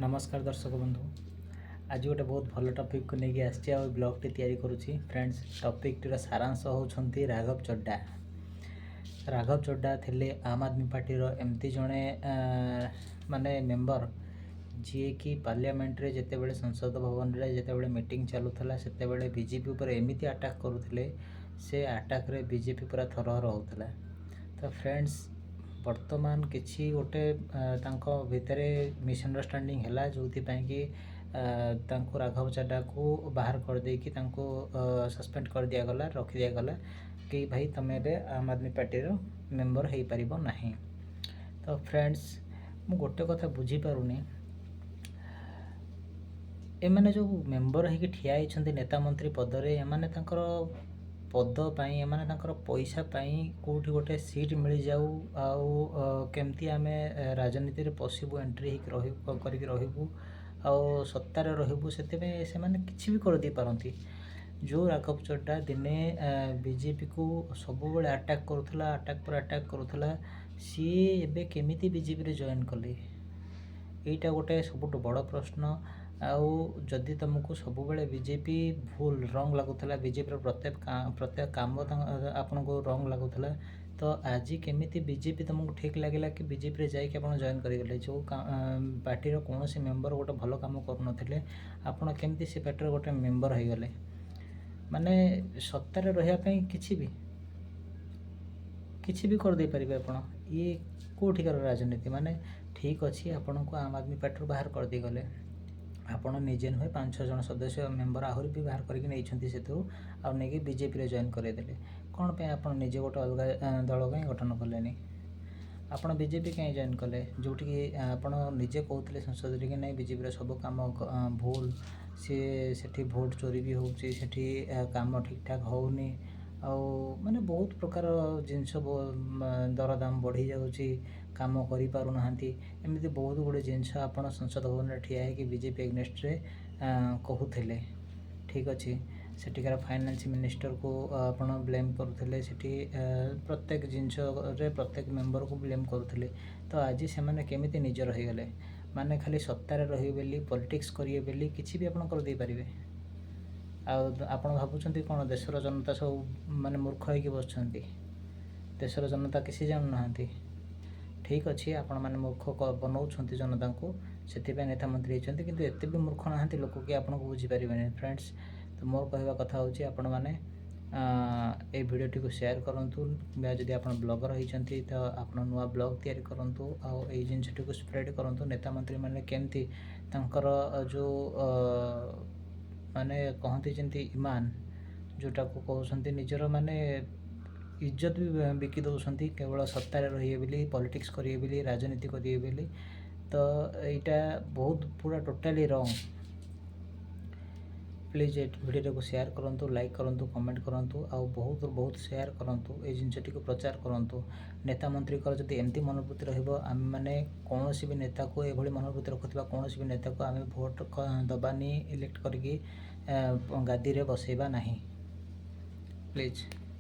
नमस्कार दर्शक बंधु। आज गोटे बहुत भल टॉपिक को लेकिन आसी ब्लॉग टी तैयारी करुच्ची फ्रेंड्स। टॉपिक टीर सारांश होउछंती राघव चड्डा। राघव चड्डा थिले आम आदमी पार्टी रो एमती जणे माने मेंबर जी कि पार्लियामेंट रे जेते बेले संसद भवन रे जेते बेले मीटिंग चालुथला सेते बेले बीजेपी ऊपर एमिति अटैक करुथिले से अटैक रे बीजेपी पूरा थरहर होउथला। तो फ्रेंड्स वर्तमान किसी गोटे तांको भितरे मिसअंडरस्टैंडिंग हैला जोथिपाई कि तांको राघव चड्डा को बाहर कर देकी तांको सस्पेंड कर दिया गला, रखि दिया गला कि भाई तमे बे आम आदमी पार्टी रो मेंबर हेई परिबो नाही। तो फ्रेंड्स मु गोटे कथा बुझी पारुनी, एमाने जो मेंबर हेकी ठिया होइछन्ती नेता मंत्री पदरे, एमाने तांकर पद पाई एमाने तांकर पैसा पाई कोठी गोटे सीट मिल जाऊ आउ केमती आमे राजनीति रे पसिबु एंट्री हेक रहिबु करिक रहिबु आउ सत्ता रे रहिबु सेते से माने किछि भी कर दे पारंती। जो राघव चड्डा दिने बीजेपी को सब बेले अटैक करुथला, अटैक पर अटैक करुथला, सी एबे केमिति बीजेपी रे जॉइन कले एटा गोटे सबुठ बड़ प्रश्न। आउ जदि तुमको सब बेले बीजेपी भूल रंग लगुला, बीजेपी प्रत्येक काम आपन को रंग लगुला, तो आज केमिति बीजेपी तुमको ठीक लगे कि बीजेपी रे जाइए आप जॉइन करेंगे। जो पार्टी कौन सी मेंबर गोटे भल कम करूँ आपड़ केमती से पार्टी गोटे मेंबर हो गले, माने सत्तार रही किसी भी कर दे पारे आप। ये कौटिकार राजनीति माने ठीक अच्छी आपन को आम आदमी पार्टी बाहर कर दी गले, आपण निजे नुहे 5-6 जन सदस्य मेंबर आहरी भी बाहर करके नहीं से बीजेपी रे जॉइन करदेले। कौन पे आप निजे गोटे अलग दल कहीं गठन कले, आपड़ बीजेपी कहीं जॉइन कले जोटि कि आपड़ निजे कहते संसद कि नहीं बीजेपी रे सब काम भूल, सी सेठी वोट चोरी भी होउची, सेठी काम ठीक ठाक होउनी, आउ माने बहुत प्रकार जिनस दरदाम बढ़ी जाउची, काम करि पारु नाहंती, एमिति बहुत गुड़े जिनस आपन संसद भवन रे ठिया है कि बीजेपी एग्नेस्ट रे कहूथिले। ठीक अच्छे सेठिकार फाइनेंस मिनिस्टर को आपन ब्लेम करुथिले, सेठी प्रत्येक जिनस रे प्रत्येक मेंबर को ब्लेम करुथिले। तो आज से माने केमिति निजर हो गले, माने खाली सत्तारे रहिबे बेली पॉलिटिक्स करिए बेली किछि भी आपन कर दे पारिबे। आप भावुं कौन देशर जनता सब माने मूर्ख हो बसुँच, देशर जनता किसी जानू ना। ठीक अच्छे आपण मैंने मूर्ख बनाऊँच जनता को, से नेता मंत्री होती कि एत भी मूर्ख ना लोक कि आपको बुझीपारे। फ्रेंड्स तो मोर कहवा कथा होची आपण मैंने ये भिडियोटी को शेयर करूँ, जदि आप ब्लॉगर होती तो आप नुआ ब्लॉग तैयारी करूँ आउ जिनटी को स्प्रेड करूँ। नेता मंत्री मैंने केमती जो माने कहते जमी ईमान जोटा को कहते निजर माने इज्जत भी बिकी दौरान केवल सत्तार रही बोली, पॉलिटिक्स करिए बोली, राजनीति करिए बोली। तो यहाँ बहुत पूरा टोटाली रॉन्ग। प्लीज ये वीडियो को शेयर करूँ, लाइक करूँ, कमेंट करूँ आउ बहुत शेयर करूँ, ये जिनटी को प्रचार करूँ। नेता मंत्री को जब एमती मनोवृत्ति रही मैंने कौन भी नेता को ये मनोवृत्ति रखुवा कौन भी नेता को आम भोट दबानी इलेक्ट करके गादी रे बसैबा नहीं। प्लीज।